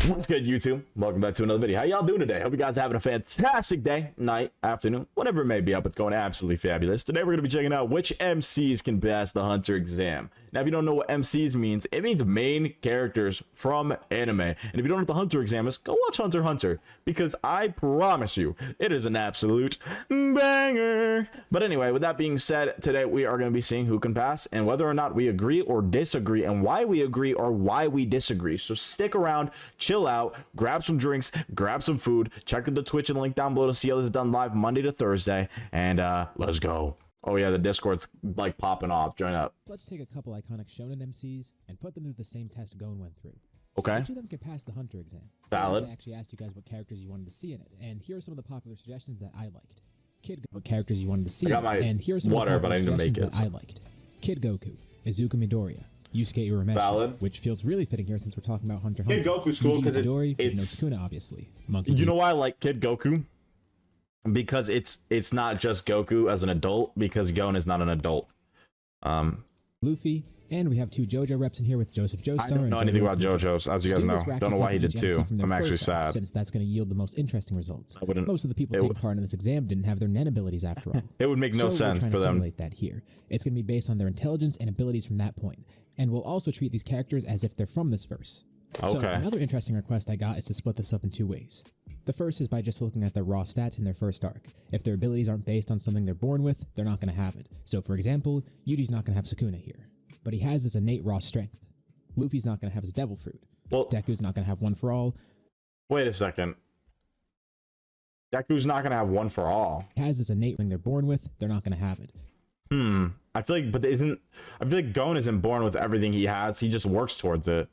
What's good, YouTube? Welcome back to another video. How y'all doing today? Hope you guys are having a fantastic day, night, afternoon, whatever it may be. Up, it's going absolutely fabulous. Today we're going to be checking out which MCs can pass the Hunter exam. Now, if you don't know what MCs means, it means main characters from anime. And if you don't know what the Hunter exam is, go watch Hunter x Hunter, because I promise you, it is an absolute banger. But anyway, with that being said, today we are going to be seeing who can pass and whether or not we agree or disagree, and why we agree or why we disagree. So stick around, chill out, grab some drinks, grab some food, check out the Twitch and the link down below to see how this is done live Monday to Thursday, and let's go. Oh yeah, the Discord's like popping off. Join up. Let's take a couple iconic shonen MCs and put them through the same test Gon went through. Okay. Each of them could pass the Hunter exam. Valid. I actually asked you guys what characters you wanted to see in it, and here are some of the popular suggestions that I liked. What characters you wanted to see, and here are some water, of the but I need to make it. that I liked. Kid Goku, Izuku Midoriya, Yusuke Urameshi, Valid. which feels really fitting here since we're talking about Hunter x Kid Hunter. Goku's cool because Itadori, it's no Sukuna, obviously. Monkey you know why I like Kid Goku? Because it's not just Goku as an adult, because Gon is not an adult. Luffy, and we have two JoJo reps in here with Joseph Joestar. I don't know anything about JoJo's, as you guys know. Don't know why he did too. I'm actually sad. Since that's going to yield the most interesting results. I wouldn't. Most of the people taking part in this exam didn't have their Nen abilities after all. It would make no sense we're trying for to them. simulate that here. It's going to be based on their intelligence and abilities from that point, and we'll also treat these characters as if they're from this verse. Okay. So another interesting request I got is to split this up in two ways. The first is by just looking at their raw stats in their first arc. If their abilities aren't based on something they're born with, they're not going to have it. So for example, Yuji's not going to have Sukuna here, but he has his innate raw strength. Luffy's not going to have his devil fruit. Well, Deku's not going to have one for all. wait a second. Deku's not gonna have one for all. He has this innate thing they're born with, they're not going to have it. I feel like, but I feel like Gon isn't born with everything he has. He just works towards it.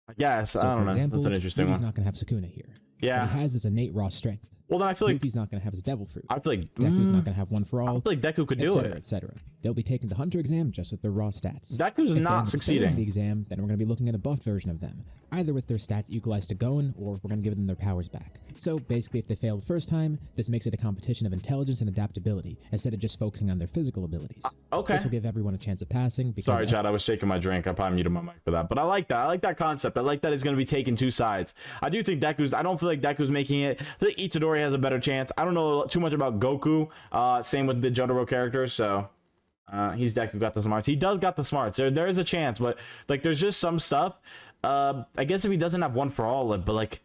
I guess. So I don't for know. example, That's an interesting Yuji's one. not going to have Sukuna here. Yeah. But he has this innate raw strength. Well, then I feel like Luffy's not going to have his devil fruit. I feel like Deku's not going to have one for I all. feel like Deku could do it. Etc. They'll be taking the Hunter exam just with their raw stats. Deku's If they not end up failing succeeding. the exam, then we're going to be looking at a buffed version of them, either with their stats equalized to Gon, or we're going to give them their powers back. So basically, if they fail the first time, this makes it a competition of intelligence and adaptability, instead of just focusing on their physical abilities. Okay. This will give everyone a chance of passing. Because Sorry, Chad. I was shaking my drink. I probably muted my mic for that. But I like that. I like that concept. I like that it's going to be taking two sides. I do think Deku's... I don't feel like Deku's making it. I feel like Itadori has a better chance. I don't know too much about Goku. Same with the Jotaro characters. So he's Deku got the smarts. He does got the smarts. There is a chance. But like, there's just some stuff. I guess if he doesn't have one for all, but like...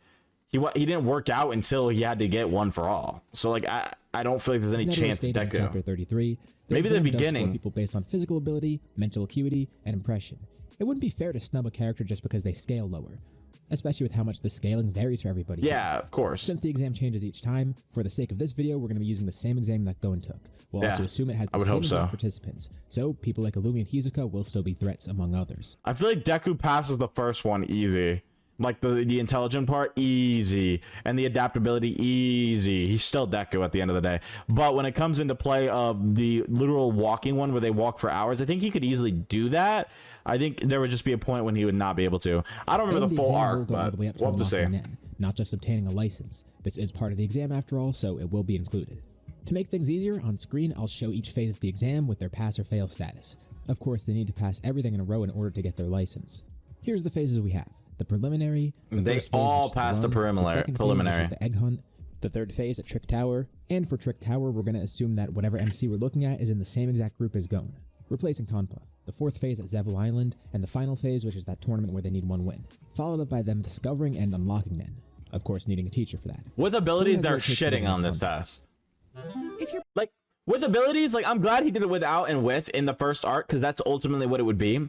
He didn't work out until he had to get one for all. So like I don't feel like there's any chance to Deku. Chapter 33. Maybe the beginning. People based on physical ability, mental acuity, and impression. It wouldn't be fair to snub a character just because they scale lower, especially with how much the scaling varies for everybody. Yeah, of course. Since the exam changes each time, for the sake of this video, we're going to be using the same exam that Gon took. We'll also assume it has the same exact participants. So people like Illumi and Hizuka will still be threats among others. I feel like Deku passes the first one easy. Like the intelligent part, easy. And the adaptability, easy. He's still Deku at the end of the day. But when it comes into play of the literal walking one where they walk for hours, I think he could easily do that. I think there would just be a point when he would not be able to. I don't remember the full arc, but we'll have to see. Not just obtaining a license. This is part of the exam after all, so it will be included. To make things easier, on screen I'll show each phase of the exam with their pass or fail status. Of course, they need to pass everything in a row in order to get their license. Here's the phases we have. The preliminary. They all pass the preliminary. The egg hunt. The third phase at Trick Tower. And for Trick Tower, we're going to assume that whatever MC we're looking at is in the same exact group as Gon, replacing Tonpa. The fourth phase at Zevel Island, and the final phase, which is that tournament where they need one win, followed up by them discovering and unlocking Nen. Of course, needing a teacher for that. With abilities, they're shitting on this test. If you're like with abilities, like I'm glad he did it without and with in the first arc, because that's ultimately what it would be.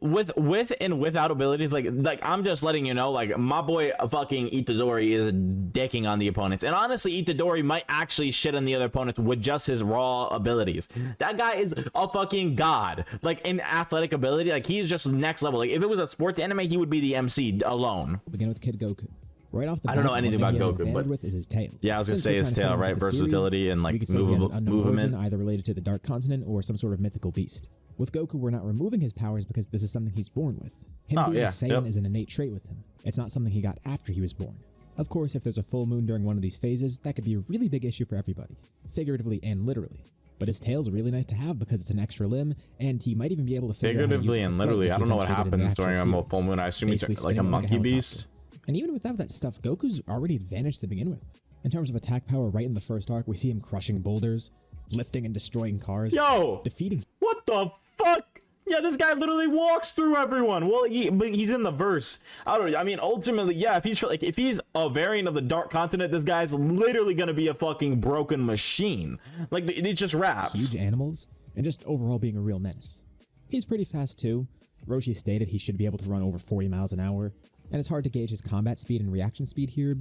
With and without abilities, like I'm just letting you know, like my boy fucking Itadori is dicking on the opponents, and honestly Itadori might actually shit on the other opponents with just his raw abilities. That guy is a fucking god, like in athletic ability, like he's just next level. Like if it was a sports anime, he would be the MC alone. We'll begin with Kid Goku. Right off the bat, I don't know anything about Goku, but with is his tail. Yeah, I was gonna say his tail, right? Versatility and like movement, either related to the Dark Continent or some sort of mythical beast. With Goku, we're not removing his powers because this is something he's born with. Him being a Saiyan is an innate trait with him. It's not something he got after he was born. Of course, if there's a full moon during one of these phases, that could be a really big issue for everybody, figuratively and literally. But his tail's really nice to have because it's an extra limb, and he might even be able to figure out how to use it and literally. I don't know what happens during a full moon. I assume he's like a monkey beast. And even without that stuff, Goku's already advantaged to begin with. In terms of attack power, right in the first arc, we see him crushing boulders, lifting and destroying cars, defeating... What the fuck? Yeah, this guy literally walks through everyone. Well, but he's in the verse. I mean, ultimately, yeah, if he's a variant of the Dark Continent, this guy's literally gonna be a fucking broken machine. Like, it just raps. Huge animals, and just overall being a real menace. He's pretty fast too. Roshi stated he should be able to run over 40 miles an hour, and it's hard to gauge his combat speed and reaction speed here,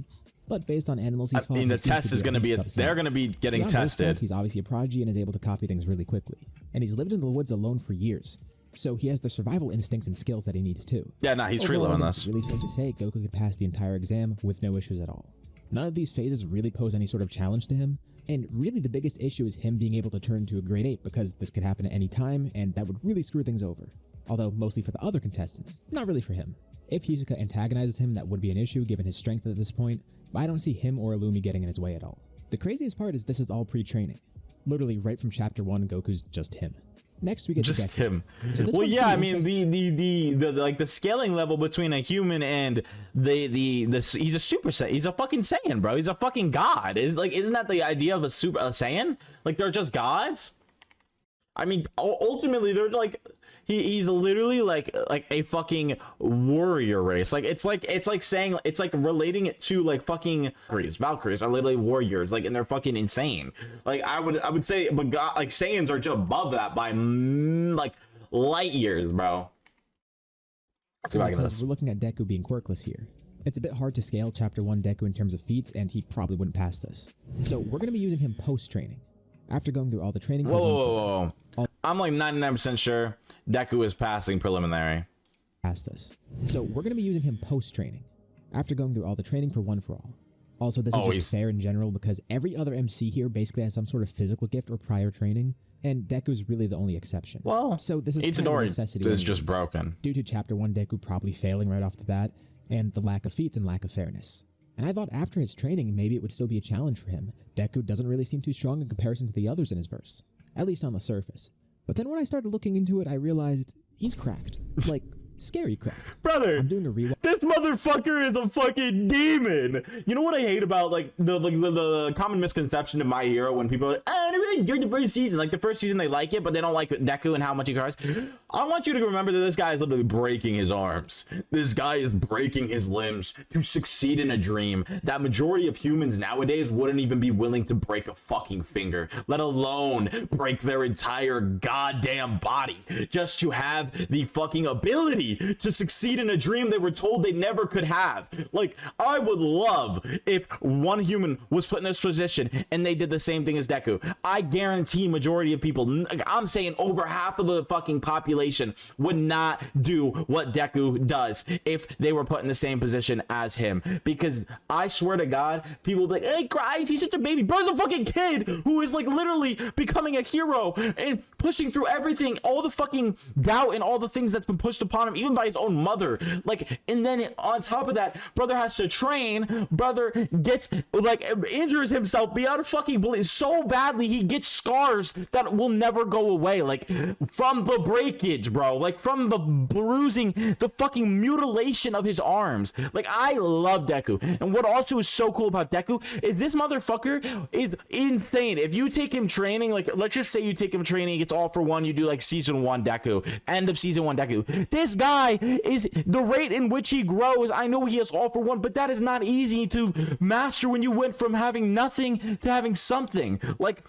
but based on animals he's fought, the test is going to be, they're going to be getting tested. He's obviously a prodigy and is able to copy things really quickly, and he's lived in the woods alone for years, so he has the survival instincts and skills that he needs too. Yeah, nah, he's free on this. It's really safe to say Goku could pass the entire exam with no issues at all. None of these phases really pose any sort of challenge to him, and really the biggest issue is him being able to turn into a grade 8 because this could happen at any time, and that would really screw things over. Although mostly for the other contestants, not really for him. If Yusuke antagonizes him, that would be an issue given his strength at this point, but I don't see him or Illumi getting in his way at all. The craziest part is this is all pre-training. Literally right from chapter 1, Goku's just him. Next we get just Deku. Him. So well, yeah, I mean the scaling level between a human and he's a Super Saiyan. He's a fucking Saiyan, bro. He's a fucking god. Isn't that the idea of a Saiyan? Like they're just gods? I mean, ultimately they're like he's literally like a fucking warrior race. Like it's like saying, it's like relating it to like fucking Valkyries are literally warriors, like, and they're fucking insane. Like I would say, but God, like Saiyans are just above that by like light years, bro. We're looking at Deku being quirkless here. It's a bit hard to scale chapter 1 Deku in terms of feats, and he probably wouldn't pass this. So we're going to be using him post-training. After going through all the training... Whoa. I'm like 99% sure Deku is passing preliminary. Past this. So we're going to be using him post-training. After going through all the training for One For All. Also, this is just fair in general because every other MC here basically has some sort of physical gift or prior training, and Deku's really the only exception. Well, so this is Itadori kind of a necessity is just broken. Due to chapter 1 Deku probably failing right off the bat, and the lack of feats and lack of fairness. And I thought after his training, maybe it would still be a challenge for him. Deku doesn't really seem too strong in comparison to the others in his verse. At least on the surface. But then when I started looking into it, I realized he's cracked. Like, scary cracked. Brother, I'm doing a rewatch. This motherfucker is a fucking demon. You know what I hate about like the common misconception of My Hero when people are like, I really enjoyed the first season. Like the first season they like it, but they don't like Deku and how much he cries. I want you to remember that this guy is literally breaking his arms. This guy is breaking his limbs to succeed in a dream that majority of humans nowadays wouldn't even be willing to break a fucking finger, let alone break their entire goddamn body just to have the fucking ability to succeed in a dream they were told they never could have. Like, I would love if one human was put in this position and they did the same thing as Deku. I guarantee majority of people, I'm saying over half of the fucking population, would not do what Deku does if they were put in the same position as him. Because I swear to God, people will be like, hey, cries, he's such a baby. Bro's a fucking kid who is like literally becoming a hero and pushing through everything, all the fucking doubt and all the things that's been pushed upon him, even by his own mother. Like, and then on top of that, brother has to train, brother gets like injures himself beyond fucking belief so badly, he gets scars that will never go away, like from the breakage, bro, like from the bruising, the fucking mutilation of his arms. Like, I love Deku, and what also is so cool about Deku is this motherfucker is insane. If you take him training, like let's just say you take him training, it's all for one, you do like season 1 Deku, end of season 1 Deku, this guy is the rate in which he grows. I know he has all for one, but that is not easy to master when you went from having nothing to having something. Like,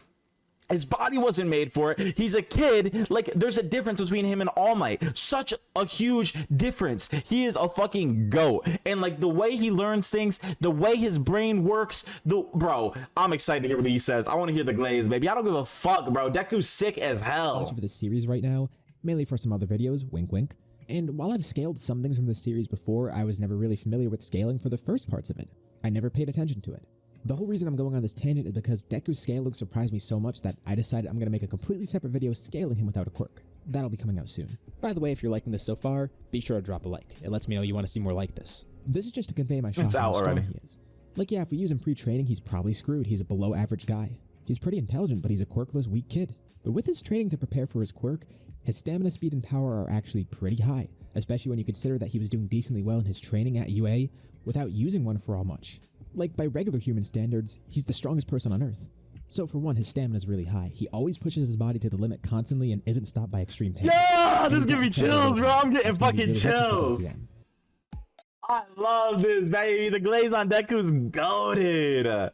his body wasn't made for it. He's a kid. Like, there's a difference between him and All Might. Such a huge difference. He is a fucking goat. And like the way he learns things, the way his brain works, bro, I'm excited to hear what he says. I want to hear the glaze, baby. I don't give a fuck, bro. Deku's sick as hell. For this series right now, mainly for some other videos, wink wink. And while I've scaled some things from this series before, I was never really familiar with scaling for the first parts of it. I never paid attention to it. The whole reason I'm going on this tangent is because Deku's scaling surprised me so much that I decided I'm going to make a completely separate video scaling him without a quirk. That'll be coming out soon. By the way, if you're liking this so far, be sure to drop a like. It lets me know you want to see more like this. This is just to convey my shock it's how out strong already. he is. Like, yeah, if we use him pre-training, he's probably screwed. He's a below average guy. He's pretty intelligent, but he's a quirkless, weak kid. But with his training to prepare for his quirk, his stamina, speed, and power are actually pretty high, especially when you consider that he was doing decently well in his training at UA, without using one for all much. Like, by regular human standards, he's the strongest person on Earth. So for one, his stamina is really high. He always pushes his body to the limit constantly and isn't stopped by extreme pain. Yeah, this give me chills, bro. I'm getting fucking chills. I love this, baby. The glaze on Deku's goated.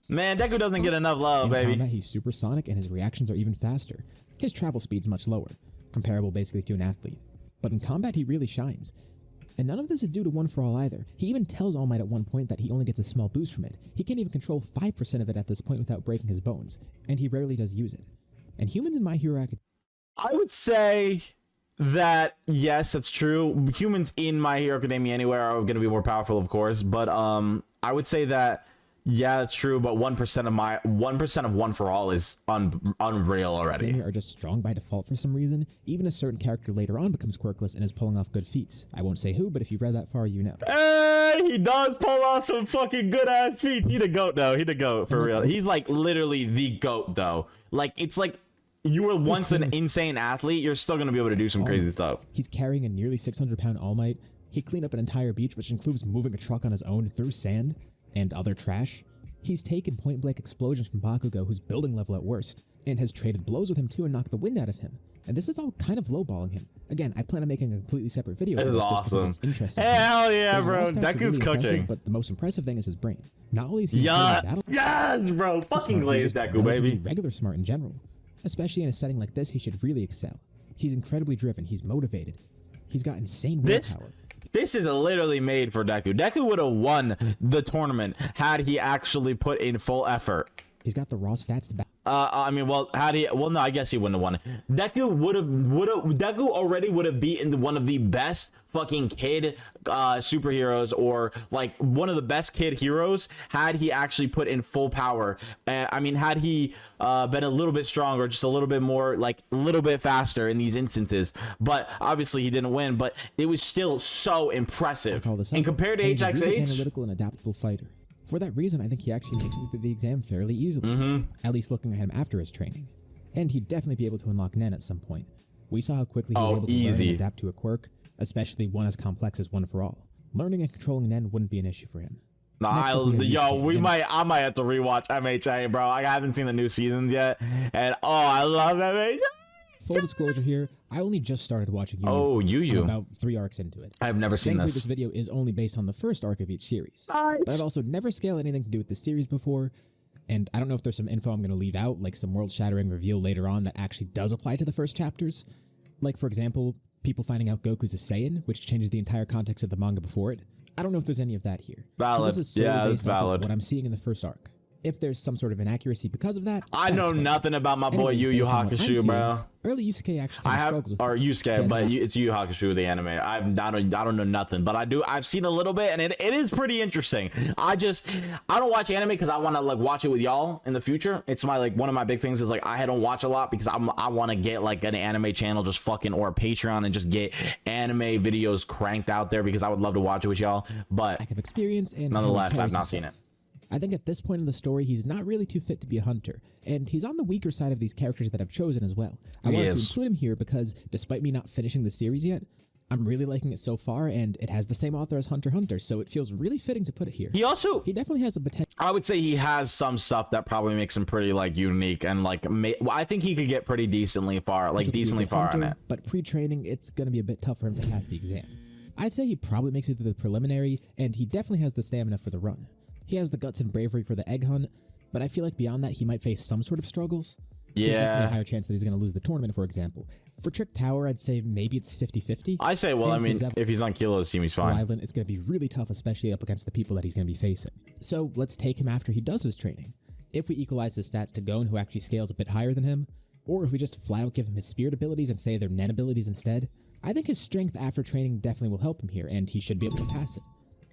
Man, Deku doesn't get enough love, baby. In combat, he's supersonic and his reactions are even faster. His travel speed's much lower, comparable basically to an athlete. But in combat, he really shines. And none of this is due to One For All either. He even tells All Might at one point that he only gets a small boost from it. He can't even control 5% of it at this point without breaking his bones, and he rarely does use it. And humans in My Hero Academia... I would say that, yes, that's true. Humans in My Hero Academia anywhere are going to be more powerful, of course, but I would say that, yeah, that's true, but 1% of One For All is unreal already. They are just strong by default for some reason. Even a certain character later on becomes quirkless and is pulling off good feats. I won't say who, but if you read that far, you know. Hey, he does pull off some fucking good ass feats. He the GOAT though. He the GOAT for real. He's like literally the GOAT though. Like, it's like you were once an insane athlete, you're still gonna be able to do some crazy stuff. He's carrying a nearly 600-pound All Might. He cleaned up an entire beach, which includes moving a truck on his own through sand and other trash. He's taken point-blank explosions from Bakugo, who's building level at worst, and has traded blows with him too and knocked the wind out of him. And this is all kind of lowballing him. Again, I plan on making a completely separate video. This is awesome. It's interesting. Hell yeah, bro. Deku's cooking. But the most impressive thing is his brain. Not only is he yes, bro. Fucking glaze Deku, baby. Regular smart in general. Especially in a setting like this, he should really excel. He's incredibly driven. He's motivated. He's got insane willpower. This is literally made for Deku. Deku would have won the tournament had he actually put in full effort. He's got the raw stats to back. I mean, well, no, I guess he wouldn't have won. Deku already would have beaten one of the best fucking kid superheroes, or like one of the best kid heroes, had he actually put in full power. I mean, had he been a little bit stronger, just a little bit more, like a little bit faster in these instances. But obviously he didn't win, but it was still so impressive. And compared to HXH, he's a really analytical and adaptable fighter. For that reason, I think he actually makes it through the exam fairly easily, at least looking at him after his training. And he'd definitely be able to unlock Nen at some point. We saw how quickly he was able to learn and adapt to a quirk, especially one as complex as One For All. Learning and controlling Nen wouldn't be an issue for him. Nah, I might have to rewatch MHA, bro. I haven't seen the new seasons yet, and I love MHA. Full disclosure here, I only just started watching Yu. I'm about 3 arcs into it. I've never seen this. This video is only based on the first arc of each series. Nice. But I've also never scaled anything to do with this series before, and I don't know if there's some info I'm going to leave out, like some world-shattering reveal later on that actually does apply to the first chapters. Like, for example, people finding out Goku's a Saiyan, which changes the entire context of the manga before it. I don't know if there's any of that here. Valid. So this is solely based off of what I'm seeing in the first arc. If there's some sort of inaccuracy because of that, I know nothing about my boy Yu Yu Hakusho, bro. Early Yusuke actually struggles with Yusuke, but it's Yu Yu Hakusho, the anime. I don't know nothing, but I've seen a little bit, and it is pretty interesting. I don't watch anime because I want to like watch it with y'all in the future. It's my one of my big things is like I don't watch a lot because I want to get like an anime channel just fucking, or a Patreon, and just get anime videos cranked out there because I would love to watch it with y'all. But lack of experience, and nonetheless, I've not seen it. I think at this point in the story, he's not really too fit to be a hunter, and he's on the weaker side of these characters that I've chosen as well. I wanted to include him here because, despite me not finishing the series yet, I'm really liking it so far, and it has the same author as Hunter x Hunter, so it feels really fitting to put it here. He definitely has the potential. I would say he has some stuff that probably makes him pretty unique, and I think he could get pretty decently far, decently far on it. But pre-training, it's going to be a bit tough for him to pass the exam. I'd say he probably makes it through the preliminary, and he definitely has the stamina for the run. He has the guts and bravery for the egg hunt, but I feel like beyond that, he might face some sort of struggles. There's definitely a higher chance that he's going to lose the tournament, for example. For Trick Tower, I'd say maybe it's 50-50. I say, well, I mean, if he's on Kilo's team, he's fine. Island, it's going to be really tough, especially up against the people that he's going to be facing. So let's take him after he does his training. If we equalize his stats to Gon, who actually scales a bit higher than him, or if we just flat out give him his spirit abilities and say they're Nen abilities instead, I think his strength after training definitely will help him here, and he should be able to pass it.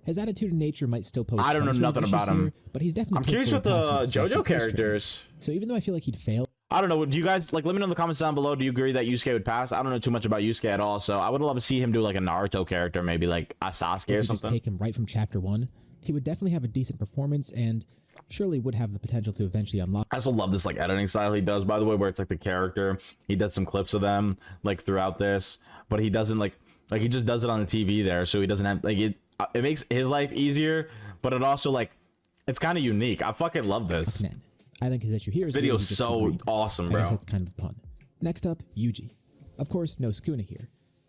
His attitude and nature might still pose. I don't know nothing about him, but he's definitely. I'm curious with the JoJo characters. So even though I feel like he'd fail, I don't know. Do you guys let me know in the comments down below? Do you agree that Yusuke would pass? I don't know too much about Yusuke at all, so I would love to see him do like a Naruto character, maybe like a Sasuke or something. Just take him right from chapter 1. He would definitely have a decent performance, and surely would have the potential to eventually unlock. I also love this editing style he does, by the way, where it's like the character. He does some clips of them throughout this, but he doesn't like he just does it on the TV there, so he doesn't have it. it makes his life easier, but it also like it's kind of unique. I fucking love this. I think his issue here is this video's so awesome, bro. That's kind of a pun. Next up, Yuji. Of course, no Sukuna here.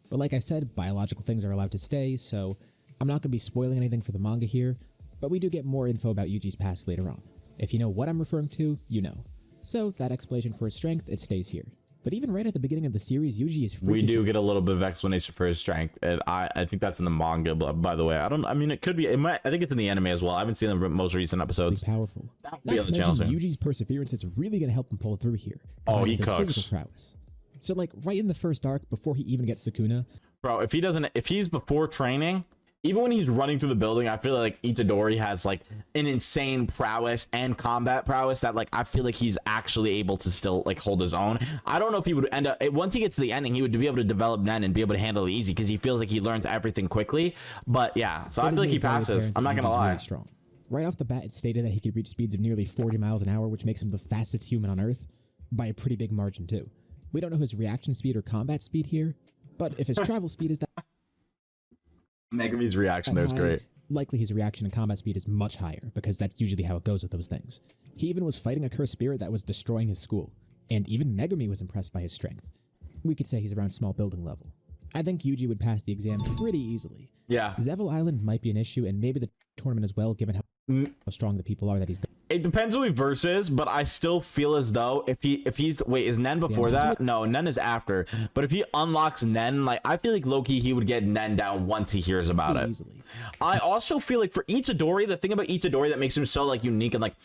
But like I said, biological things are allowed to stay, so I'm not going to be spoiling anything for the manga here, but we do get more info about Yuji's past later on. If you know what I'm referring to, you know. So that explanation for his strength, it stays here. But even right at the beginning of the series, Yuji is freakish. We do get a little bit of explanation for his strength, and I think that's in the manga. But by the way, I mean, it could be. It might. I think it's in the anime as well. I haven't seen the most recent episodes. Powerful. That'll be on the channel soon. Yuji's perseverance is really going to help him pull through here. Oh, he cooks. Physical prowess. So like right in the first arc, before he even gets Sukuna, bro, if he's before training, even when he's running through the building, I feel like Itadori has like an insane prowess and combat prowess that like I feel like he's actually able to still like hold his own. I don't know if he would end up once he gets to the ending, he would be able to develop Nen and be able to handle it easy because he feels like he learns everything quickly. But yeah, so I feel like he passes. I'm not gonna lie. Really strong. Right off the bat, it stated that he could reach speeds of nearly 40 miles an hour, which makes him the fastest human on Earth by a pretty big margin too. We don't know his reaction speed or combat speed here, but if his travel speed is that Megumi's reaction there is great. Likely his reaction and combat speed is much higher, because that's usually how it goes with those things. He even was fighting a cursed spirit that was destroying his school, and even Megumi was impressed by his strength. We could say he's around small building level. I think Yuji would pass the exam pretty easily. Yeah. Zevel Island might be an issue, and maybe the tournament as well, given how strong the people are that he's... It depends who he versus, but I still feel as though if he's wait, is Nen before that? No, Nen is after. But if he unlocks Nen, like I feel like low-key he would get Nen down once he hears about it. Easily. I also feel like for Itadori, the thing about Itadori that makes him so like unique and like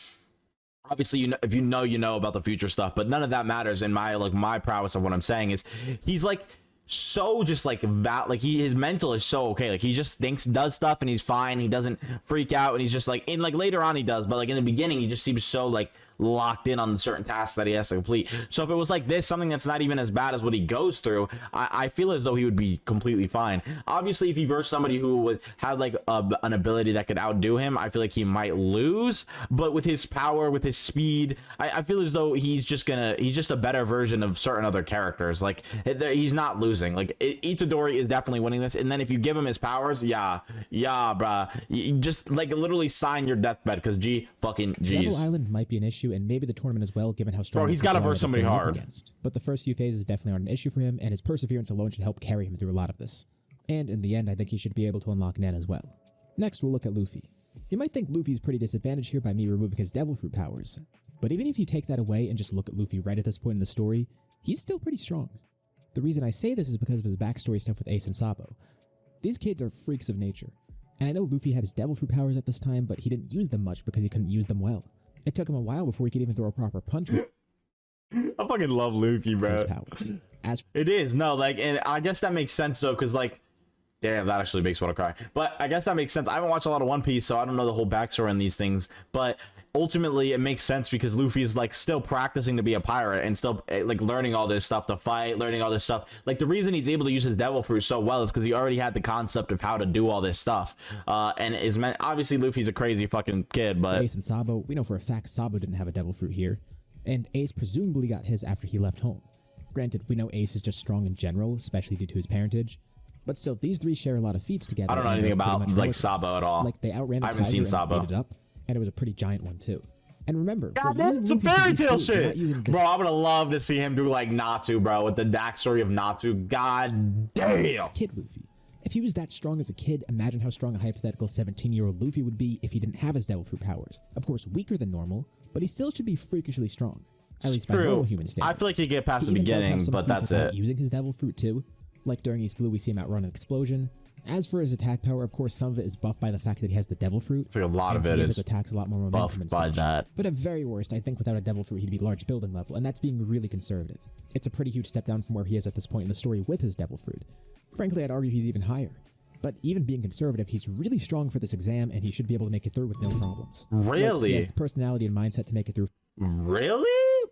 obviously, you know, if you know about the future stuff, but none of that matters in my prowess of what I'm saying is he's like so just like that, like his mental is so okay, like he just does stuff and he's fine, he doesn't freak out, and he's just like in like later on he does, but like in the beginning he just seems so like locked in on certain tasks that he has to complete. So if it was like this, something that's not even as bad as what he goes through, I feel as though he would be completely fine. Obviously if he versed somebody who had like an ability that could outdo him, I feel like he might lose, but with his power, with his speed, I feel as though he's just a better version of certain other characters. Like he's not losing. Like Itadori is definitely winning this, and then if you give him his powers, yeah bruh, you just like literally sign your deathbed, because fucking G's. Zevel Island might be an issue, and maybe the tournament as well, given how strong. Bro, he's got to verse somebody hard. But the first few phases definitely aren't an issue for him, and his perseverance alone should help carry him through a lot of this. And in the end, I think he should be able to unlock Nen as well. Next, we'll look at Luffy. You might think Luffy's pretty disadvantaged here by me removing his devil fruit powers, but even if you take that away and just look at Luffy right at this point in the story, he's still pretty strong. The reason I say this is because of his backstory stuff with Ace and Sabo. These kids are freaks of nature, and I know Luffy had his devil fruit powers at this time, but he didn't use them much because he couldn't use them well. It took him a while before he could even throw a proper punch. I fucking love Luffy, bro. It is. No, like, and I guess that makes sense, though, because, like, damn, that actually makes me want to cry. But I guess that makes sense. I haven't watched a lot of One Piece, so I don't know the whole backstory on these things. But ultimately, it makes sense because Luffy is, like, still practicing to be a pirate and still, like, learning all this stuff to fight, learning all this stuff. Like, the reason he's able to use his devil fruit so well is because he already had the concept of how to do all this stuff. And is meant, obviously, Luffy's a crazy fucking kid, but Ace and Sabo, we know for a fact Sabo didn't have a devil fruit here, and Ace presumably got his after he left home. Granted, we know Ace is just strong in general, especially due to his parentage, but still, these three share a lot of feats together. I don't know anything about, like, Sabo at all. Like, they outran a I haven't seen Sabo. It up, and it was a pretty giant one, too. And remember, God, that's some fairy tale shit, bro. I would have loved to see him do like Natsu, bro, with the backstory of Natsu. God damn, kid Luffy. If he was that strong as a kid, imagine how strong a hypothetical 17-year-old Luffy would be if he didn't have his devil fruit powers. Of course, weaker than normal, but he still should be freakishly strong, at least by normal human standards. I feel like he'd get past the beginning, but that's it. Using his devil fruit too, like during East Blue, we see him outrun an explosion. As for his attack power, of course, some of it is buffed by the fact that he has the devil fruit. For a lot of it is attacks a lot more momentum buffed by that. But at very worst, I think without a devil fruit, he'd be large building level, and that's being really conservative. It's a pretty huge step down from where he is at this point in the story with his devil fruit. Frankly, I'd argue he's even higher. But even being conservative, he's really strong for this exam, and he should be able to make it through with no problems. Really? Like, he has the personality and mindset to make it through. Really?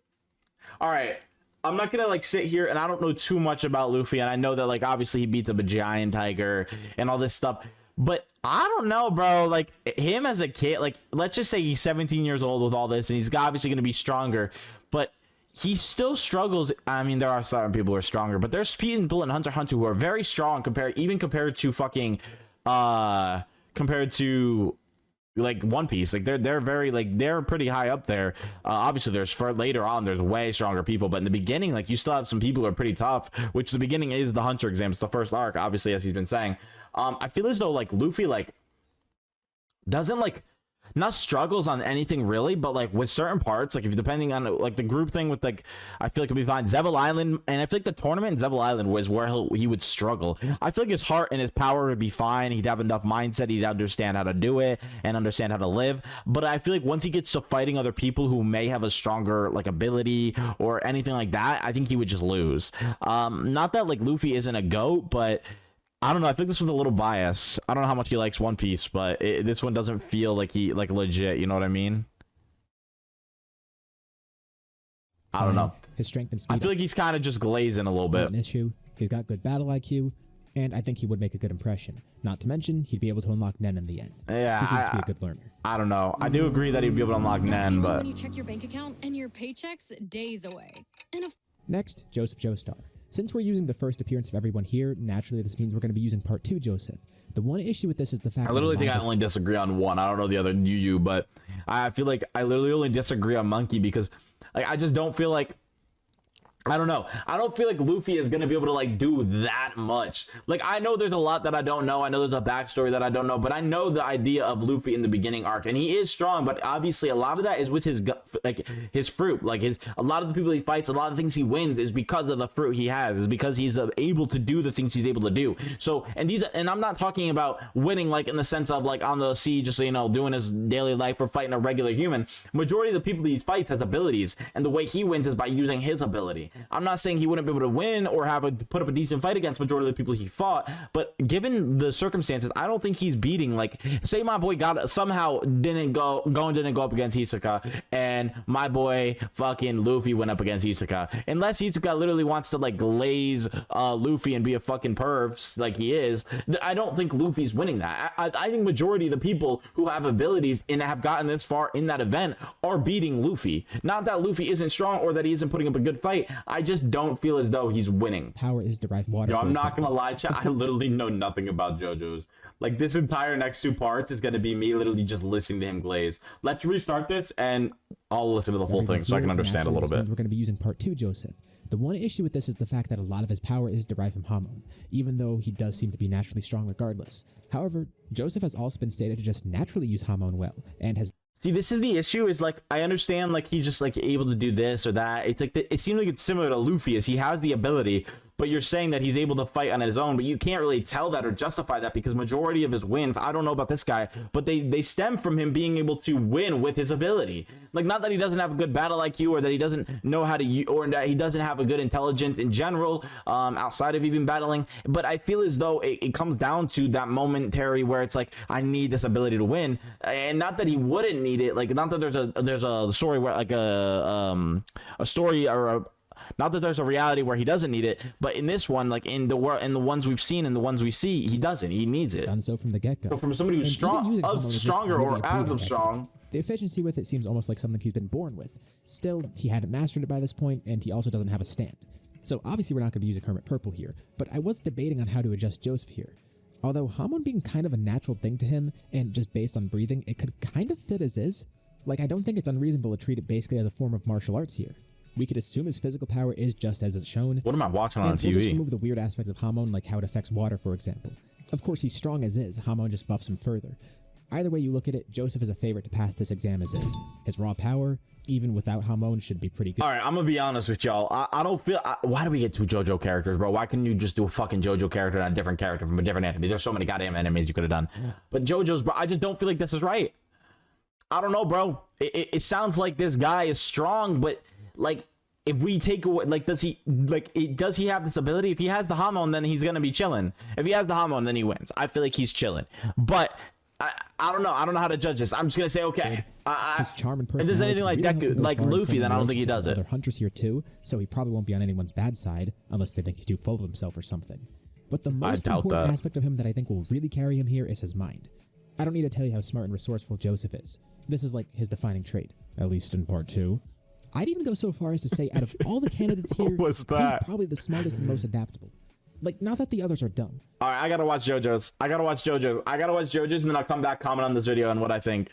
All right. I'm not gonna like sit here, and I don't know too much about Luffy, and I know that like obviously he beats up a giant tiger and all this stuff, but I don't know, bro. Like him as a kid, like let's just say he's 17 years old with all this, and he's obviously gonna be stronger, but he still struggles. I mean, there are some people who are stronger, but there's people in Hunter x Hunter who are very strong compared to fucking compared to like One Piece. Like they're very like they're pretty high up there. Obviously there's for later on there's way stronger people, but in the beginning like you still have some people who are pretty tough, which the beginning is the Hunter exam. It's the first arc, obviously, as he's been saying. I feel as though like Luffy like doesn't like not struggles on anything really, but like with certain parts, like if depending on like the group thing with like, I feel like it'd be fine. Zevil Island, and I feel like the tournament in Zevil Island was where he would struggle. I feel like his heart and his power would be fine. He'd have enough mindset. He'd understand how to do it and understand how to live. But I feel like once he gets to fighting other people who may have a stronger like ability or anything like that, I think he would just lose. Not that like Luffy isn't a GOAT, but I don't know. I think this was a little biased. I don't know how much he likes One Piece, but this one doesn't feel like he like legit. You know what I mean? I don't know. His strength and speed. I feel like he's kind of just glazing a little bit. An issue. He's got good battle IQ, and I think he would make a good impression. Not to mention, he'd be able to unlock Nen in the end. Yeah, he seems to be a good learner. I don't know. I do agree that he'd be able to unlock Nen, but when you check your bank account and your paycheck's days away. And next, Joseph Joestar. Since we're using the first appearance of everyone here, naturally this means we're going to be using part 2 Joseph. The one issue with this is the fact I literally think I only disagree on one. I don't know the other Yu, but I feel like I literally only disagree on Monkey because like I just don't feel like I don't know. I don't feel like Luffy is going to be able to like do that much. Like I know there's a lot that I don't know. I know there's a backstory that I don't know, but I know the idea of Luffy in the beginning arc, and he is strong, but obviously a lot of that is with his like his fruit. Like a lot of the people he fights, a lot of things he wins is because of the fruit he has, is because he's able to do the things he's able to do. So, and I'm not talking about winning like in the sense of like on the sea, just, you know, doing his daily life or fighting a regular human. Majority of the people he fights has abilities, and the way he wins is by using his ability. I'm not saying he wouldn't be able to win or put up a decent fight against majority of the people he fought, but given the circumstances, I don't think he's beating, like, say my boy didn't go up against Hisoka, and my boy fucking Luffy went up against Hisoka. Unless Hisoka literally wants to like glaze Luffy and be a fucking perv like he is, I don't think Luffy's winning that. I think majority of the people who have abilities and have gotten this far in that event are beating Luffy. Not that Luffy isn't strong or that he isn't putting up a good fight. I just don't feel as though he's winning. Power is derived water. Yo, I'm not gonna lie, chat. I literally know nothing about JoJo's. Like this entire next 2 parts is gonna be me literally just listening to him glaze. Let's restart this and I'll listen to the full thing so I can understand a little bit. We're gonna be using part 2 Joseph. The one issue with this is the fact that a lot of his power is derived from Hamon, even though he does seem to be naturally strong regardless. However, Joseph has also been stated to just naturally use Hamon well, and has... See, this is the issue, is like, I understand like he's just like able to do this or that. It's like, it seems like it's similar to Luffy, as he has the ability, but you're saying that he's able to fight on his own, but you can't really tell that or justify that because majority of his wins, I don't know about this guy, but they stem from him being able to win with his ability. Like, not that he doesn't have a good battle IQ or that he doesn't know how to, or that he doesn't have a good intelligence in general, outside of even battling, but I feel as though it comes down to that momentary where it's like, I need this ability to win, and not that he wouldn't need it, like, not that there's a story where like a story or not that there's a reality where he doesn't need it, but in this one, like in the ones we've seen and the ones we see, he doesn't. He needs it. Done so from the get-go. So from somebody who's stronger or as of strong, the efficiency with it seems almost like something he's been born with. Still, he hadn't mastered it by this point, and he also doesn't have a stand. So obviously we're not going to be using Hermit Purple here, but I was debating on how to adjust Joseph here. Although Hamon being kind of a natural thing to him, and just based on breathing, it could kind of fit as is. Like, I don't think it's unreasonable to treat it basically as a form of martial arts here. We could assume his physical power is just as it's shown. What am I watching on TV? We'll just remove the weird aspects of Hamon, like how it affects water, for example. Of course, he's strong as is. Hamon just buffs him further. Either way you look at it, Joseph is a favorite to pass this exam as is. His raw power, even without Hamon, should be pretty good. All right, I'm gonna be honest with y'all. I don't feel... why do we get 2 JoJo characters, bro? Why couldn't you just do a fucking JoJo character and a different character from a different anime? There's so many goddamn animes you could have done. But JoJo's, bro, I just don't feel like this is right. I don't know, bro. It sounds like this guy is strong, but like... if we take away, like, does he have this ability? If he has the Hamon, then he's gonna be chilling. If he has the Hamon, then he wins. I feel like he's chilling. But I don't know. I don't know how to judge this. I'm just gonna say, okay. His charm and personality. If there's anything like Deku, like Luffy, then I don't think he does it. Other hunters here too, so he probably won't be on anyone's bad side unless they think he's too full of himself or something. But the most important aspect of him that I think will really carry him here is his mind. I don't need to tell you how smart and resourceful Joseph is. This is like his defining trait, at least in part 2. I'd even go so far as to say out of all the candidates here, he's probably the smartest and most adaptable. Like, not that the others are dumb. All right, I gotta watch JoJo's. I gotta watch JoJo's, and then I'll come back, comment on this video and what I think.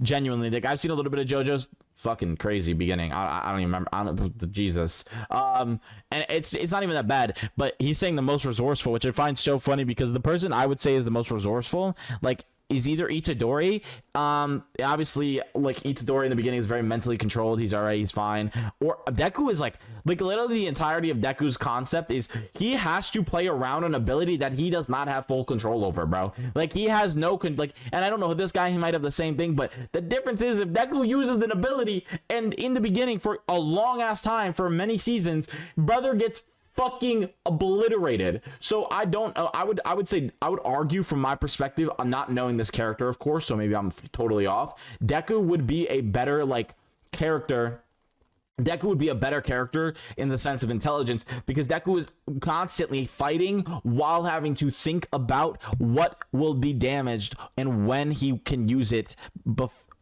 Genuinely, like, I've seen a little bit of JoJo's. Fucking crazy beginning. I don't even remember. Jesus. And it's not even that bad. But he's saying the most resourceful, which I find so funny because the person I would say is the most resourceful, like, is either Itadori. Obviously, like, Itadori in the beginning is very mentally controlled. He's all right. He's fine. Or Deku is like literally the entirety of Deku's concept is he has to play around an ability that he does not have full control over, bro. Like, he has no and I don't know, this guy, he might have the same thing, but the difference is if Deku uses an ability and in the beginning for a long ass time for many seasons, brother gets fucking obliterated. So I would argue from my perspective, I'm not knowing this character, of course, so maybe I'm totally off. Deku would be a better character. Deku would be a better character in the sense of intelligence because Deku is constantly fighting while having to think about what will be damaged and when he can use it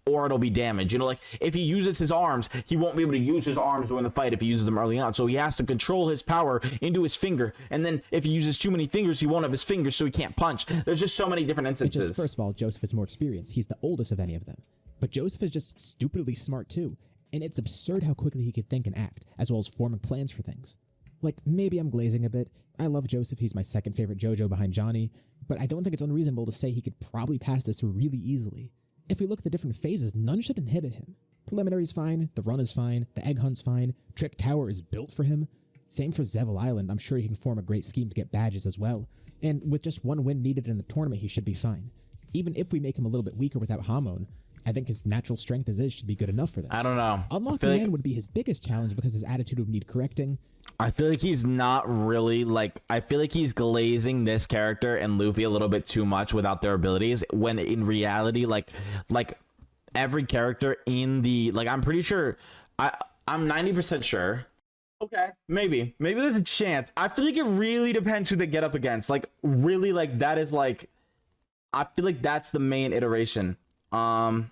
or it'll be damaged. You know, like, if he uses his arms, he won't be able to use his arms during the fight if he uses them early on. So he has to control his power into his finger. And then if he uses too many fingers, he won't have his fingers, so he can't punch. There's just so many different instances. First of all, Joseph is more experienced. He's the oldest of any of them. But Joseph is just stupidly smart too. And it's absurd how quickly he could think and act, as well as forming plans for things. Like, maybe I'm glazing a bit. I love Joseph. He's my second favorite JoJo behind Johnny. But I don't think it's unreasonable to say he could probably pass this really easily. If we look at the different phases, none should inhibit him. Preliminary's fine, the run is fine, the egg hunt's fine, Trick Tower is built for him. Same for Zevel Island, I'm sure he can form a great scheme to get badges as well. And with just one win needed in the tournament, he should be fine. Even if we make him a little bit weaker without Hamon, I think his natural strength as is should be good enough for this. I don't know. Unlocking Man would be his biggest challenge because his attitude would need correcting. I feel like he's not really I feel like he's glazing this character and Luffy a little bit too much without their abilities when in reality, like every character in the, I'm pretty sure, I'm 90% sure. Okay, maybe there's a chance. I feel like it really depends who they get up against. Like, really, that is I feel like that's the main iteration on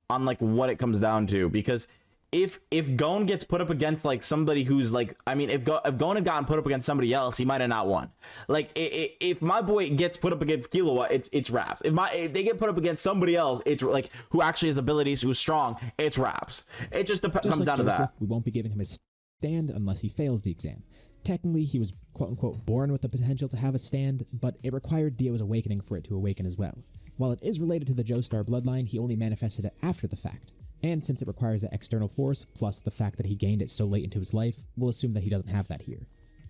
what it comes down to, because if Gon gets put up against somebody who's if Gon had gotten put up against somebody else, he might have not won. If my boy gets put up against Killua, it's Raps. If they get put up against somebody else, it's who actually has abilities, who's strong, it's Raps. It just comes down to that. We won't be giving him his stand unless he fails the exam. Technically, he was quote-unquote born with the potential to have a stand, but it required Dio's awakening for it to awaken as well. While it is related to the Joestar bloodline, he only manifested it after the fact. And since it requires that external force, plus the fact that he gained it so late into his life, we'll assume that he doesn't have that here.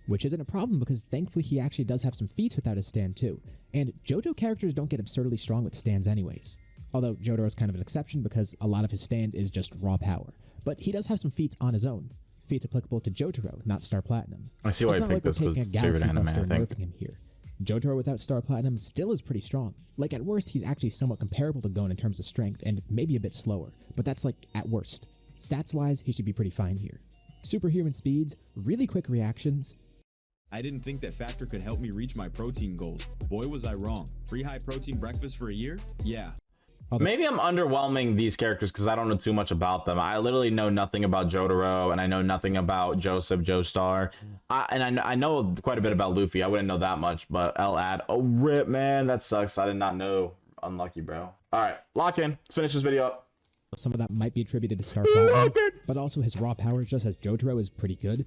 Which isn't a problem because thankfully he actually does have some feats without his stand too. And JoJo characters don't get absurdly strong with stands anyways. Although Jotaro is kind of an exception because a lot of his stand is just raw power. But he does have some feats on his own. Feats applicable to Jotaro, not Star Platinum. I see why I picked this because it's favorite anime, I think. Him here. Jotaro without Star Platinum still is pretty strong. At worst, he's actually somewhat comparable to Gon in terms of strength and maybe a bit slower, but that's at worst. Stats-wise, he should be pretty fine here. Superhuman speeds, really quick reactions. I didn't think that factor could help me reach my protein goals. Boy, was I wrong. Free high protein breakfast for a year? Yeah. Maybe I'm underwhelming these characters because I don't know too much about them. I literally know nothing about Jotaro, and I know nothing about Joseph, Joestar. I know quite a bit about Luffy. I wouldn't know that much, but I'll add. Oh, rip, man. That sucks. I did not know. Unlucky, bro. All right, lock in. Let's finish this video up. Some of that might be attributed to Star Platinum, but also his raw power, just as Jotaro, is pretty good.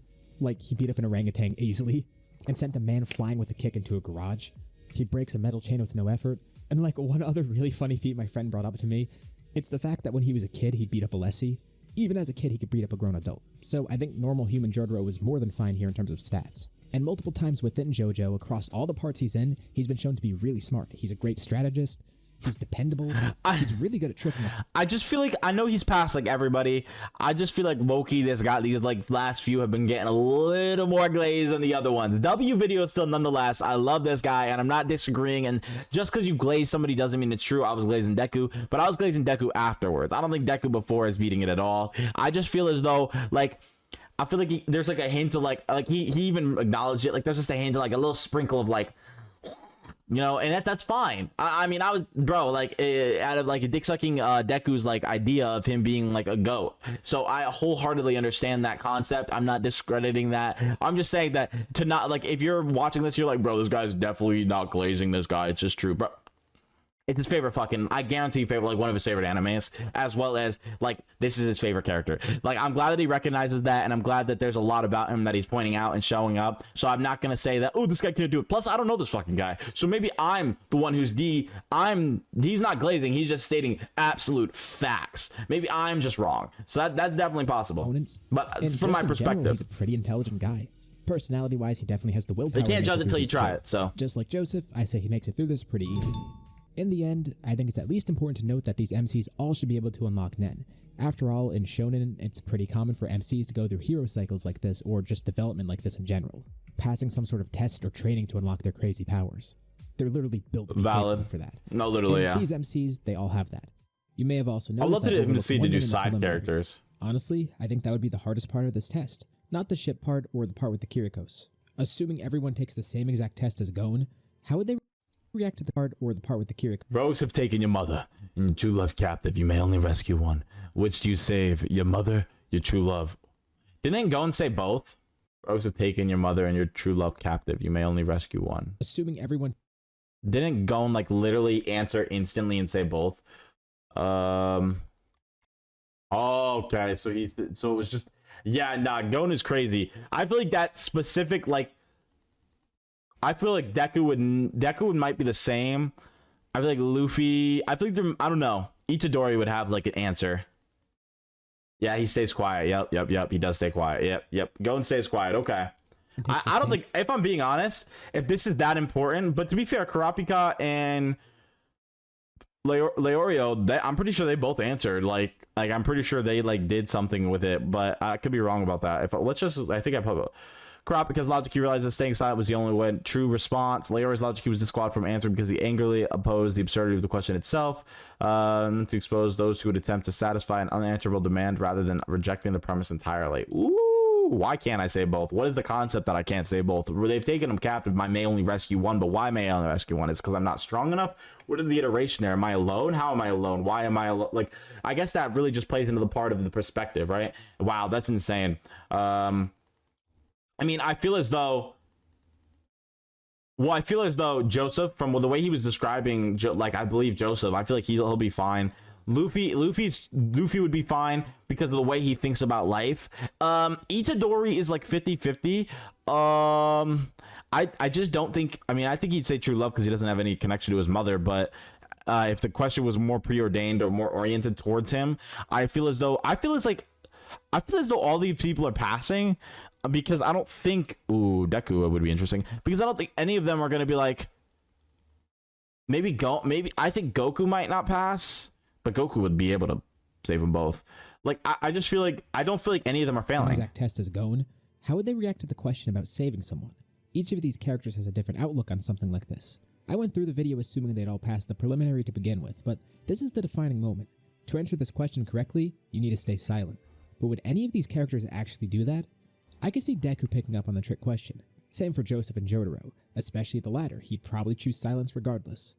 He beat up an orangutan easily and sent a man flying with a kick into a garage. He breaks a metal chain with no effort. And one other really funny feat my friend brought up to me, it's the fact that when he was a kid, he'd beat up a Lessie. Even as a kid, he could beat up a grown adult. So I think normal human Jotaro was more than fine here in terms of stats. And multiple times within JoJo, across all the parts he's in, he's been shown to be really smart. He's a great strategist. He's dependable. He's really good at tricking them. I just feel I know he's past everybody. I just feel Loki, these last few have been getting a little more glazed than the other ones. W video still nonetheless. I love this guy and I'm not disagreeing. And just because you glaze somebody doesn't mean it's true. I was glazing Deku, but I was glazing Deku afterwards. I don't think Deku before is beating it at all. I just feel as though I feel there's a hint of he even acknowledged it. There's just a hint of a little sprinkle of You know, and that's fine. I mean, I was, bro, like, out of like a dick sucking Deku's like idea of him being like a goat. So I wholeheartedly understand that concept. I'm not discrediting that. I'm just saying that to not, like, if you're watching this, you're like, bro, this guy's definitely not glazing this guy. It's just true, bro. It's his favorite fucking, I guarantee, favorite, like one of his favorite animes, as well as like this is his favorite character. Like, I'm glad that he recognizes that, and I'm glad that there's a lot about him that he's pointing out and showing up. So I'm not gonna say that, oh, this guy can't do it. Plus, I don't know this fucking guy, so maybe I'm the one who's he's not glazing, he's just stating absolute facts. Maybe I'm just wrong. So that's definitely possible. But from my perspective, he's a pretty intelligent guy. Personality-wise, he definitely has the willpower. You can't judge until you try it. So just like Joseph, I say he makes it through this pretty easy. In the end, I think it's at least important to note that these MCs all should be able to unlock Nen. After all, in Shonen, it's pretty common for MCs to go through hero cycles like this, or just development like this in general, passing some sort of test or training to unlock their crazy powers. They're literally built to be capable for that. No, literally, and these MCs, they all have that. You may have also noticed I'd love to see to do side characters. Honestly, I think that would be the hardest part of this test, not the ship part or the part with the Kirikos. Assuming everyone takes the same exact test as Gon, how would they react to the part or the part with the Kirikos? Rogues have taken your mother and your true love captive. You may only rescue one. Which do you save? Your mother, your true love? Didn't Gon say both? Rogues have taken your mother and your true love captive. You may only rescue one. Assuming everyone... Didn't Gon like literally answer instantly and say both? Oh, okay. So it was just, yeah, nah, Gon is crazy. I feel like that specific, like, I feel like Deku might be the same. I feel like Luffy, I feel like I don't know. Itadori would have like an answer. Yeah, he stays quiet. Yep. He does stay quiet. Yep. Gon stays quiet. Okay. I don't think, if I'm being honest, if this is that important, but to be fair, Kurapika and Leorio, I'm pretty sure they both answered. Like I'm pretty sure they like did something with it, but I could be wrong about that. I think I put Kurapika's logic, he realized that staying silent was the only one true response. Leori's logic, he was disqualified from answering because he angrily opposed the absurdity of the question itself, to expose those who would attempt to satisfy an unanswerable demand rather than rejecting the premise entirely. Ooh, why can't I say both? What is the concept that I can't say both? They've taken him captive. I may only rescue one, but why may I only rescue one? Is because I'm not strong enough? What is the iteration there? Am I alone? How am I alone? Why am I alone? Like, I guess that really just plays into the part of the perspective, right? Wow, that's insane. I mean, I feel as though Joseph, from the way he was describing, like, I believe Joseph, I feel like he'll be fine. Luffy would be fine because of the way he thinks about life. Itadori is like 50-50. I just don't think, I mean, I think he'd say true love because he doesn't have any connection to his mother, but if the question was more preordained or more oriented towards him, I feel as though all these people are passing. Because I don't think, Deku would be interesting. Because I don't think any of them are going to be like, maybe I think Goku might not pass, but Goku would be able to save them both. Like, I just feel like, I don't feel like any of them are failing. Exact test is Gon. How would they react to the question about saving someone? Each of these characters has a different outlook on something like this. I went through the video assuming they'd all pass the preliminary to begin with, but this is the defining moment. To answer this question correctly, you need to stay silent. But would any of these characters actually do that? I could see Deku picking up on the trick question. Same for Joseph and Jotaro, especially the latter. He'd probably choose silence regardless.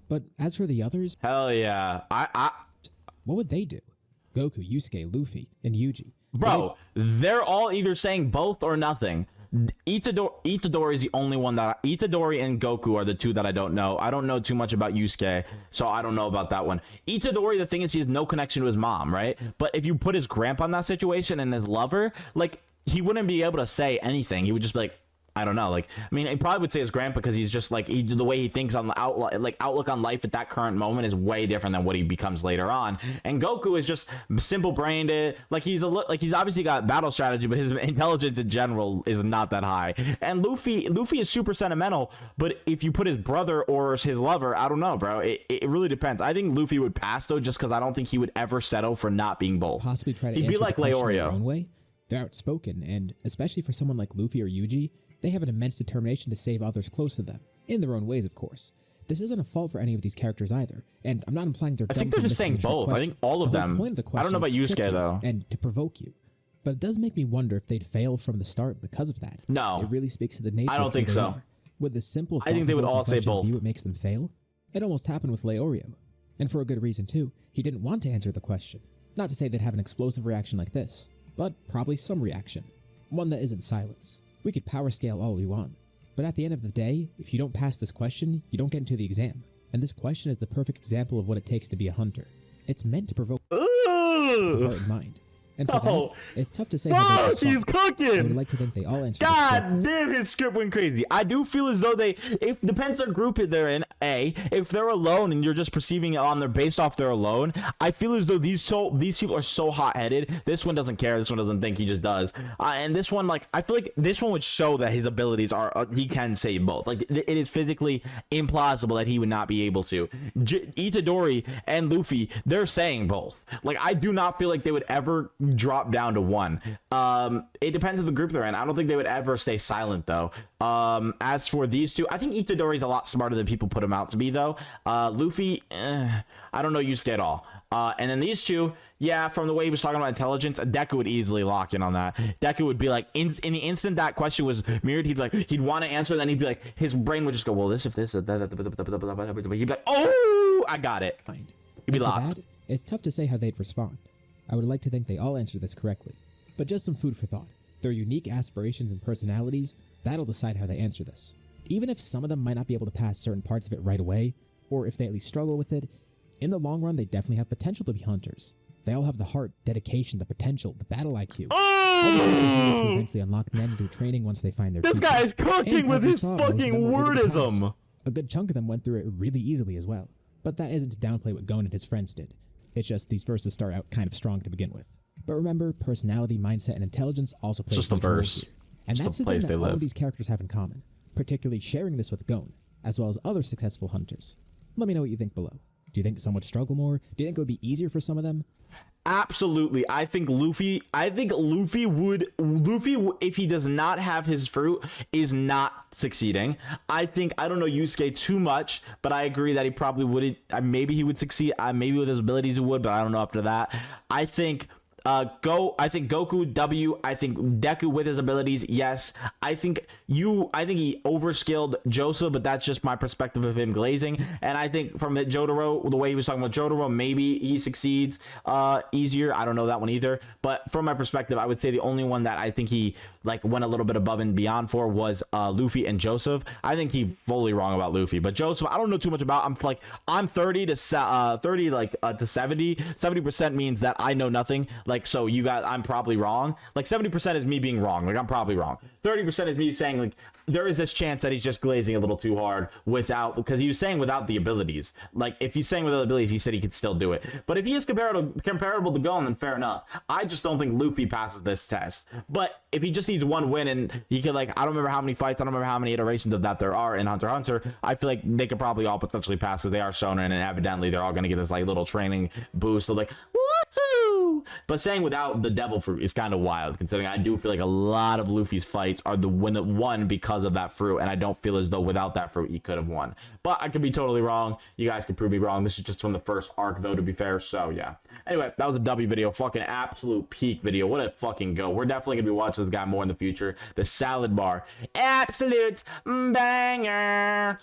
But as for the others... Hell yeah. What would they do? Goku, Yusuke, Luffy, and Yuji. Bro, they're all either saying both or nothing. Itadori is the only one that... Itadori and Goku are the two that I don't know. I don't know too much about Yusuke, so I don't know about that one. Itadori, the thing is, he has no connection to his mom, right? But if you put his grandpa in that situation and his lover, like... he wouldn't be able to say anything. He would just be like, I don't know. Like, I mean, he probably would say his grandpa because he's just like, the way he thinks on the outlook on life at that current moment is way different than what he becomes later on. And Goku is just simple brained. Like he's obviously got battle strategy, but his intelligence in general is not that high. And Luffy is super sentimental, but if you put his brother or his lover, I don't know, bro. It really depends. I think Luffy would pass though, just because I don't think he would ever settle for not being both. Possibly try to. He'd be like Leorio. Own way. They're outspoken, and especially for someone like Luffy or Yuji, they have an immense determination to save others close to them, in their own ways, of course. This isn't a fault for any of these characters either, and I'm not implying they're dumb. I think they're just saying both. I think all of them. I don't know about Yusuke though. And to provoke you, but it does make me wonder if they'd fail from the start because of that. No, it really speaks to the nature. I don't think so. With the simple I think they would all say question both. be what makes them fail? It almost happened with Leorio. And for a good reason too. He didn't want to answer the question. Not to say they'd have an explosive reaction like this, but probably some reaction. One that isn't silence. We could power scale all we want, but at the end of the day, if you don't pass this question, you don't get into the exam. And this question is the perfect example of what it takes to be a hunter. It's meant to provoke the heart and mind. And for that, it's tough to say how they respond. He's cooking. I would like to think they all answer. God damn, his script went crazy. I do feel as though if depends on group they're in. If they're alone and you're just perceiving it on their based off they're alone, I feel as though these people are so hot-headed. This one doesn't care. This one doesn't think. He just does. And this one, like, I feel like this one would show that his abilities are he can say both. Like, it is physically implausible that he would not be able to. Itadori and Luffy, they're saying both. Like, I do not feel like they would ever drop down to one. It depends on the group they're in. I don't think they would ever stay silent though. As for these two, I think Itadori's a lot smarter than people put him out to be though. Luffy, I don't know Yusuke at all. And then these two, yeah, from the way he was talking about intelligence, Deku would easily lock in on that. Deku would be like, in the instant that question was mirrored, he'd want to answer, then he'd be like, his brain would just go, well, this, if this, that, he'd be like, oh, I got it. He'd be locked. It's tough to say how they'd respond. I would like to think they all answer this correctly, but just some food for thought. Their unique aspirations and personalities, that'll decide how they answer this. Even if some of them might not be able to pass certain parts of it right away, or if they at least struggle with it, in the long run they definitely have potential to be hunters. They all have the heart, dedication, the potential, the battle IQ. All the people to eventually unlock men through training once they find their This guy is cooking with his fucking wordism. A good chunk of them went through it really easily as well, but that isn't to downplay what Gon and his friends did. It's just these verses start out kind of strong to begin with. But remember, personality, mindset, and intelligence also play a huge role here. And that's the thing that all of these characters have in common, particularly sharing this with Gon, as well as other successful hunters. Let me know what you think below. Do you think some would struggle more? Do you think it would be easier for some of them? Absolutely. I think Luffy would, if he does not have his fruit, is not succeeding. I don't know Yusuke too much, but I agree that he probably wouldn't. Maybe he would succeed. Maybe with his abilities he would, but I don't know after that. I think Goku W. I think Deku with his abilities, yes. I think he overskilled Joseph, but that's just my perspective of him glazing. And I think from the Jotaro, the way he was talking about Jotaro, maybe he succeeds easier. I don't know that one either. But from my perspective, I would say the only one that I think he went a little bit above and beyond for was Luffy and Joseph. I think he's fully wrong about Luffy, but Joseph, I don't know too much about. I'm 30 to 70. 70% means that I know nothing. So I'm probably wrong. 70% is me being wrong. I'm probably wrong. 30% is me saying there is this chance that he's just glazing a little too hard because he was saying without the abilities. If he's saying without the abilities, he said he could still do it. But if he is comparable to Gon, then fair enough. I just don't think Luffy passes this test. But if he just needs one win and he could I don't remember how many fights, I don't remember how many iterations of that there are in Hunter x Hunter. I feel like they could probably all potentially pass it. They are shonen, and evidently they're all going to get this little training boost of woohoo! But saying without the devil fruit is kind of wild, considering I do feel like a lot of Luffy's fights are the won because of that fruit, and I don't feel as though without that fruit he could have won. But I could be totally wrong. You guys could prove me wrong. This is just from the first arc though, to be fair. So yeah. Anyway, that was a W video. Fucking absolute peak video. What a fucking go. We're definitely gonna be watching this guy more in the future. The salad bar, absolute banger.